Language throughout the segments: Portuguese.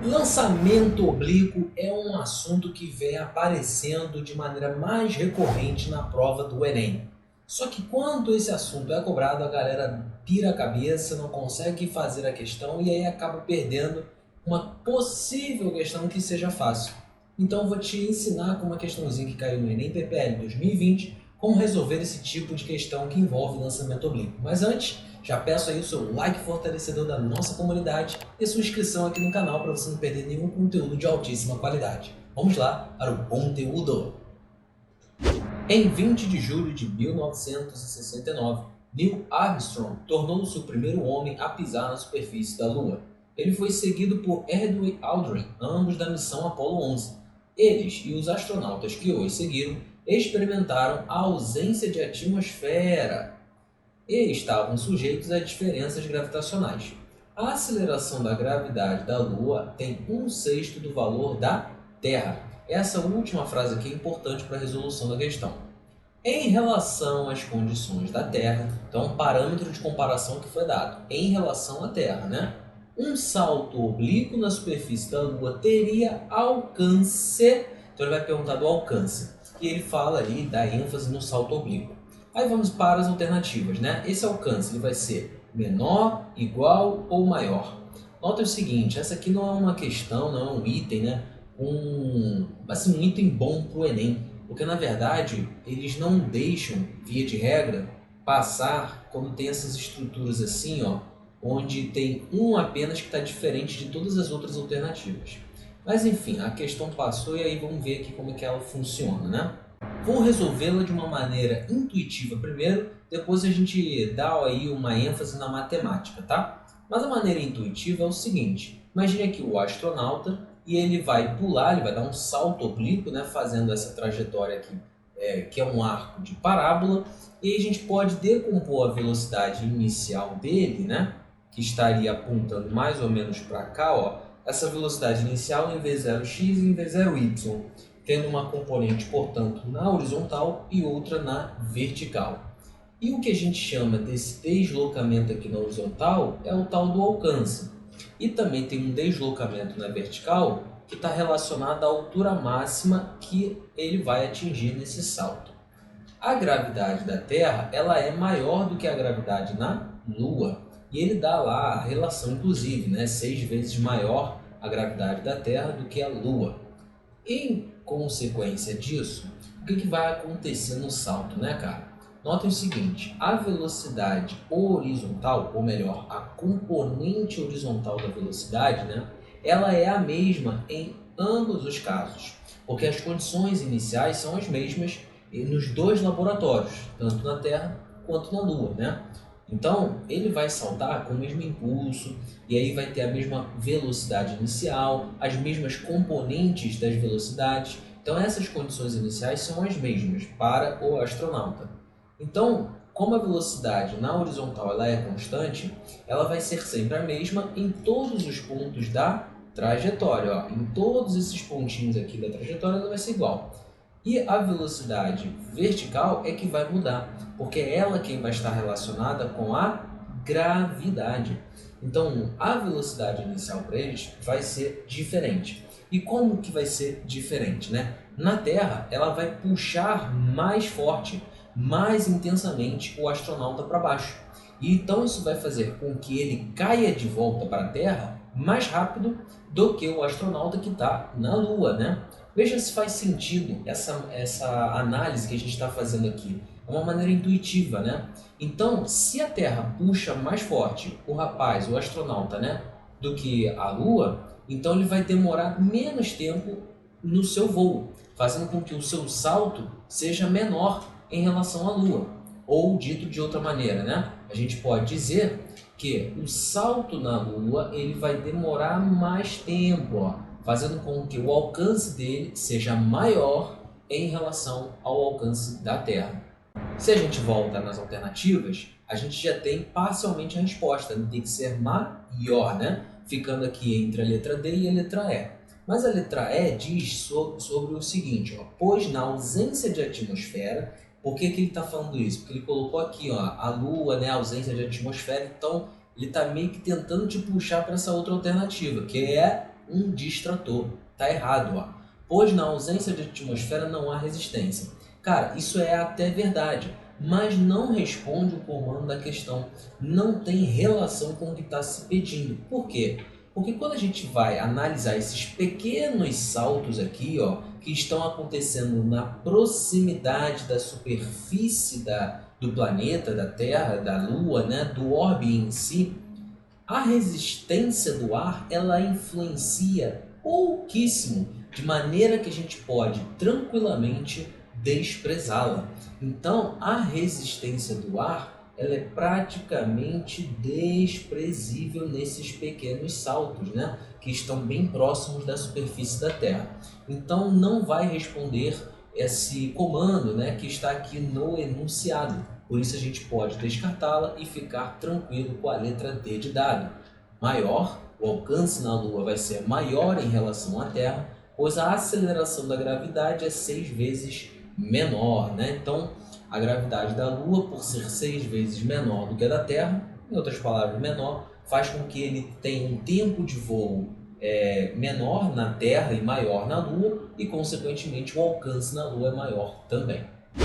Lançamento oblíquo é um assunto que vem aparecendo de maneira mais recorrente na prova do Enem. Só que quando esse assunto é cobrado, a galera pira a cabeça, não consegue fazer a questão e aí acaba perdendo uma possível questão que seja fácil. Então eu vou te ensinar com uma questãozinha que caiu no Enem PPL 2020, como resolver esse tipo de questão que envolve lançamento oblíquo. Mas antes, já peço aí o seu like fortalecedor da nossa comunidade e sua inscrição aqui no canal para você não perder nenhum conteúdo de altíssima qualidade. Vamos lá para o conteúdo! Em 20 de julho de 1969, Neil Armstrong tornou-se o primeiro homem a pisar na superfície da Lua. Ele foi seguido por Edwin Aldrin, ambos da missão Apollo 11. Eles e os astronautas que os seguiram experimentaram a ausência de atmosfera e estavam sujeitos a diferenças gravitacionais. A aceleração da gravidade da Lua tem 1/6 do valor da Terra. Essa última frase aqui é importante para a resolução da questão. Em relação às condições da Terra, então um parâmetro de comparação que foi dado. Em relação à Terra, né? Um salto oblíquo na superfície da Lua teria alcance. Então ele vai perguntar do alcance. E ele fala ali, dá ênfase no salto oblíquo. Aí vamos para as alternativas, né? Esse alcance ele vai ser menor, igual ou maior. Nota o seguinte, essa aqui não é uma questão, não é um item, né? Um item bom para o Enem, porque na verdade eles não deixam, via de regra, passar quando tem essas estruturas assim, ó, onde tem um apenas que está diferente de todas as outras alternativas. Mas enfim, a questão passou e aí vamos ver aqui como é que ela funciona, né? Vou resolvê-la de uma maneira intuitiva primeiro, depois a gente dá aí uma ênfase na matemática, tá? Mas a maneira intuitiva é o seguinte, imagine aqui o astronauta e ele vai pular, ele vai dar um salto oblíquo, né, fazendo essa trajetória aqui, que é um arco de parábola, e a gente pode decompor a velocidade inicial dele, né, que estaria apontando mais ou menos para cá, ó, essa velocidade inicial em v0x e em v0y, tendo uma componente, portanto, na horizontal e outra na vertical. E o que a gente chama desse deslocamento aqui na horizontal é o tal do alcance. E também tem um deslocamento na vertical que está relacionado à altura máxima que ele vai atingir nesse salto. A gravidade da Terra ela é maior do que a gravidade na Lua. E ele dá lá a relação, inclusive, né? 6 vezes maior a gravidade da Terra do que a Lua. Em consequência disso, o que vai acontecer no salto, né, cara? Notem o seguinte, a velocidade horizontal, ou melhor, a componente horizontal da velocidade, né, ela é a mesma em ambos os casos, porque as condições iniciais são as mesmas nos dois laboratórios, tanto na Terra quanto na Lua, né? Então, ele vai saltar com o mesmo impulso, e aí vai ter a mesma velocidade inicial, as mesmas componentes das velocidades. Então, essas condições iniciais são as mesmas para o astronauta. Então, como a velocidade na horizontal ela é constante, ela vai ser sempre a mesma em todos os pontos da trajetória. Ó. Em todos esses pontinhos aqui da trajetória ela vai ser igual. E a velocidade vertical é que vai mudar, porque é ela quem vai estar relacionada com a gravidade. Então, a velocidade inicial para eles vai ser diferente. E como que vai ser diferente, né? Na Terra, ela vai puxar mais forte, mais intensamente o astronauta para baixo. E então isso vai fazer com que ele caia de volta para a Terra mais rápido do que o astronauta que está na Lua, né? Veja se faz sentido essa análise que a gente está fazendo aqui. É uma maneira intuitiva, né? Então, se a Terra puxa mais forte o rapaz, o astronauta, né, do que a Lua, então ele vai demorar menos tempo no seu voo, fazendo com que o seu salto seja menor em relação à Lua. Ou, dito de outra maneira, né, a gente pode dizer que o salto na Lua ele vai demorar mais tempo, ó, fazendo com que o alcance dele seja maior em relação ao alcance da Terra. Se a gente volta nas alternativas, a gente já tem parcialmente a resposta, tem que ser maior, né? Ficando aqui entre a letra D e a letra E. Mas a letra E diz sobre o seguinte, ó, pois na ausência de atmosfera, por que ele está falando isso? Porque ele colocou aqui ó, a Lua, né, a ausência de atmosfera, então ele está meio que tentando te puxar para essa outra alternativa, que é um distrator. Tá errado, ó. Pois na ausência de atmosfera não há resistência. Cara, isso é até verdade, mas não responde o comando da questão. Não tem relação com o que está se pedindo. Por quê? Porque quando a gente vai analisar esses pequenos saltos aqui, ó, que estão acontecendo na proximidade da superfície do planeta, da Terra, da Lua, né, do orbe em si, a resistência do ar ela influencia pouquíssimo, de maneira que a gente pode tranquilamente desprezá-la. Então, a resistência do ar ela é praticamente desprezível nesses pequenos saltos, né, que estão bem próximos da superfície da Terra. Então, não vai responder esse comando, né, que está aqui no enunciado. Por isso a gente pode descartá-la e ficar tranquilo com a letra D de dado. Maior, o alcance na Lua vai ser maior em relação à Terra, pois a aceleração da gravidade é 6 vezes menor, né? Então, a gravidade da Lua, por ser 6 vezes menor do que a da Terra, em outras palavras, menor, faz com que ele tenha um tempo de voo menor na Terra e maior na Lua, e consequentemente o alcance na Lua é maior também.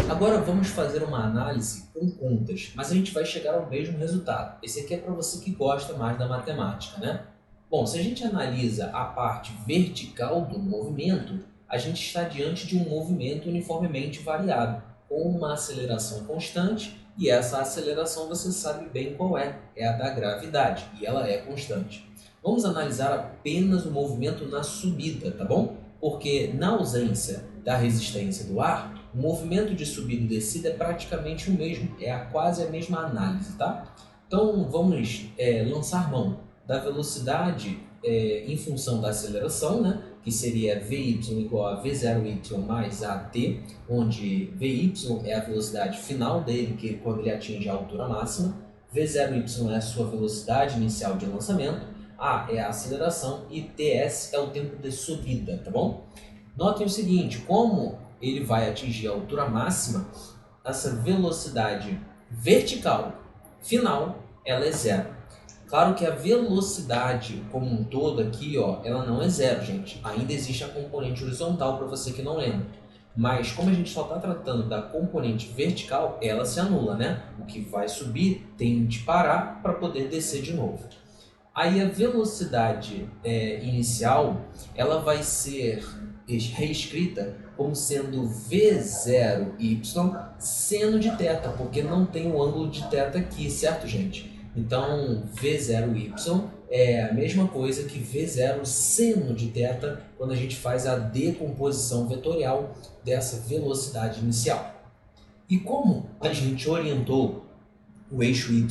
Agora vamos fazer uma análise com contas, mas a gente vai chegar ao mesmo resultado. Esse aqui é para você que gosta mais da matemática, né? Bom, se a gente analisa a parte vertical do movimento, a gente está diante de um movimento uniformemente variado, com uma aceleração constante, e essa aceleração você sabe bem qual é a da gravidade, e ela é constante. Vamos analisar apenas o movimento na subida, tá bom? Porque na ausência da resistência do ar, o movimento de subida e descida é praticamente o mesmo, quase a mesma análise, tá? Então vamos lançar mão da velocidade em função da aceleração, né? Que seria Vy igual a V0y mais AT, onde Vy é a velocidade final dele, que quando ele atinge a altura máxima, V0y é a sua velocidade inicial de lançamento, A é a aceleração e TS é o tempo de subida, tá bom? Notem o seguinte, como ele vai atingir a altura máxima, essa velocidade vertical final, ela é zero. Claro que a velocidade como um todo aqui, ó, ela não é zero, gente. Ainda existe a componente horizontal para você que não lembra. Mas como a gente só está tratando da componente vertical, ela se anula, né? O que vai subir tem de parar para poder descer de novo. Aí a velocidade inicial, ela vai ser reescrita como sendo V0y seno de θ, porque não tem o ângulo de θ aqui, certo, gente? Então, V0y é a mesma coisa que V0 seno de θ quando a gente faz a decomposição vetorial dessa velocidade inicial. E como a gente orientou o eixo y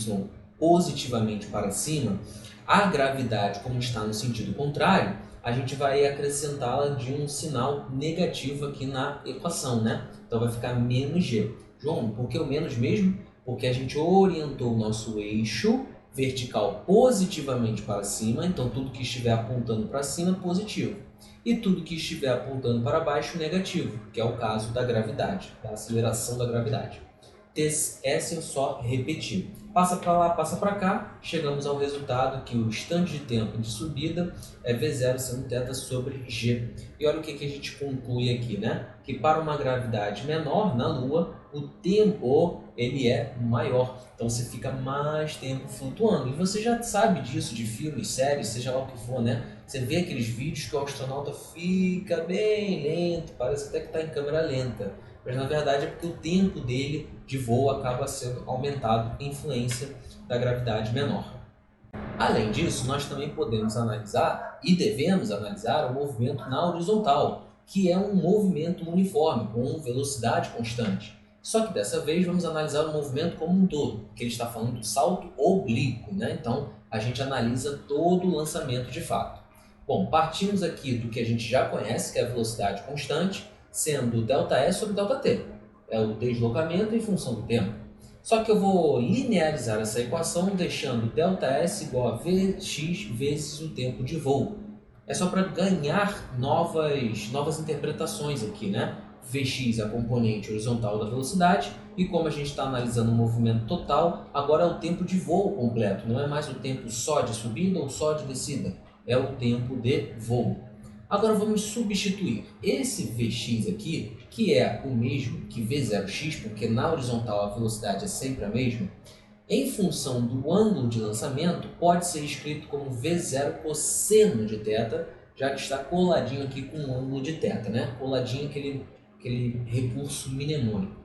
positivamente para cima, a gravidade, como está no sentido contrário, a gente vai acrescentá-la de um sinal negativo aqui na equação, né? Então vai ficar menos g. João, por que o menos mesmo? Porque a gente orientou o nosso eixo vertical positivamente para cima, então tudo que estiver apontando para cima, positivo. E tudo que estiver apontando para baixo, negativo, que é o caso da gravidade, da aceleração da gravidade. Esse eu só repetir. Passa para lá, passa para cá, chegamos ao resultado que o instante de tempo de subida é V0 seno θ sobre G. E olha o que a gente conclui aqui, né? Que para uma gravidade menor na Lua, o tempo ele é maior. Então você fica mais tempo flutuando. E você já sabe disso de filmes, séries, seja lá o que for, né? Você vê aqueles vídeos que o astronauta fica bem lento, parece até que está em câmera lenta. Mas na verdade é porque o tempo dele de voo acaba sendo aumentado em influência da gravidade menor. Além disso, nós também podemos analisar e devemos analisar o movimento na horizontal, que é um movimento uniforme, com velocidade constante. Só que dessa vez vamos analisar o movimento como um todo, que ele está falando do salto oblíquo, né? Então a gente analisa todo o lançamento de fato. Bom, partimos aqui do que a gente já conhece, que é a velocidade constante, sendo ΔS sobre ΔT. É o deslocamento em função do tempo. Só que eu vou linearizar essa equação deixando ΔS igual a Vx vezes o tempo de voo. É só para ganhar novas interpretações aqui, né? Vx é a componente horizontal da velocidade e como a gente está analisando o movimento total, agora é o tempo de voo completo, não é mais o tempo só de subida ou só de descida. é o tempo de voo. Agora vamos substituir esse Vx aqui, que é o mesmo que V0x, porque na horizontal a velocidade é sempre a mesma, em função do ângulo de lançamento, pode ser escrito como V0 cosseno de θ, já que está coladinho aqui com o ângulo de θ, né? Coladinho aquele recurso mnemônico.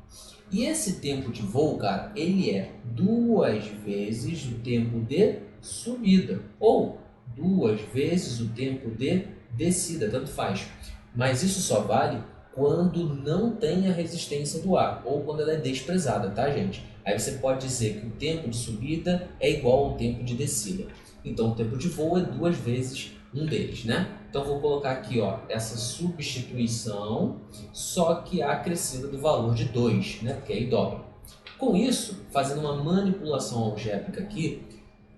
E esse tempo de voo, cara, ele é 2 vezes o tempo de subida, ou 2 vezes o tempo de descida, tanto faz. Mas isso só vale quando não tem a resistência do ar, ou quando ela é desprezada, tá, gente? Aí você pode dizer que o tempo de subida é igual ao tempo de descida. Então, o tempo de voo é 2 vezes um deles, né? Então, vou colocar aqui, ó, essa substituição, só que acrescida do valor de 2, né? Porque aí dobra. Com isso, fazendo uma manipulação algébrica aqui,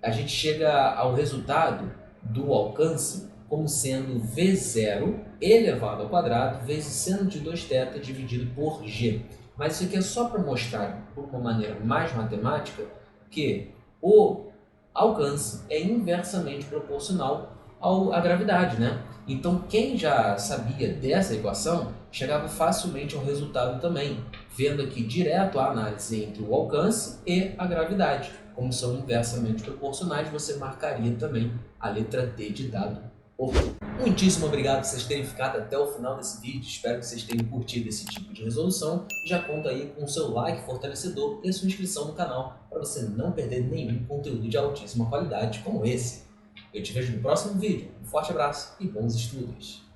a gente chega ao resultado do alcance como sendo V0 elevado ao quadrado vezes seno de 2θ dividido por g. Mas isso aqui é só para mostrar, de uma maneira mais matemática, que o alcance é inversamente proporcional à gravidade, né? Então, quem já sabia dessa equação, chegava facilmente ao resultado também, vendo aqui direto a análise entre o alcance e a gravidade. Como são inversamente proporcionais, você marcaria também a letra D de dado. Muitíssimo obrigado por vocês terem ficado até o final desse vídeo, espero que vocês tenham curtido esse tipo de resolução e já conta aí com o seu like fortalecedor e a sua inscrição no canal para você não perder nenhum conteúdo de altíssima qualidade como esse. Eu te vejo no próximo vídeo, um forte abraço e bons estudos!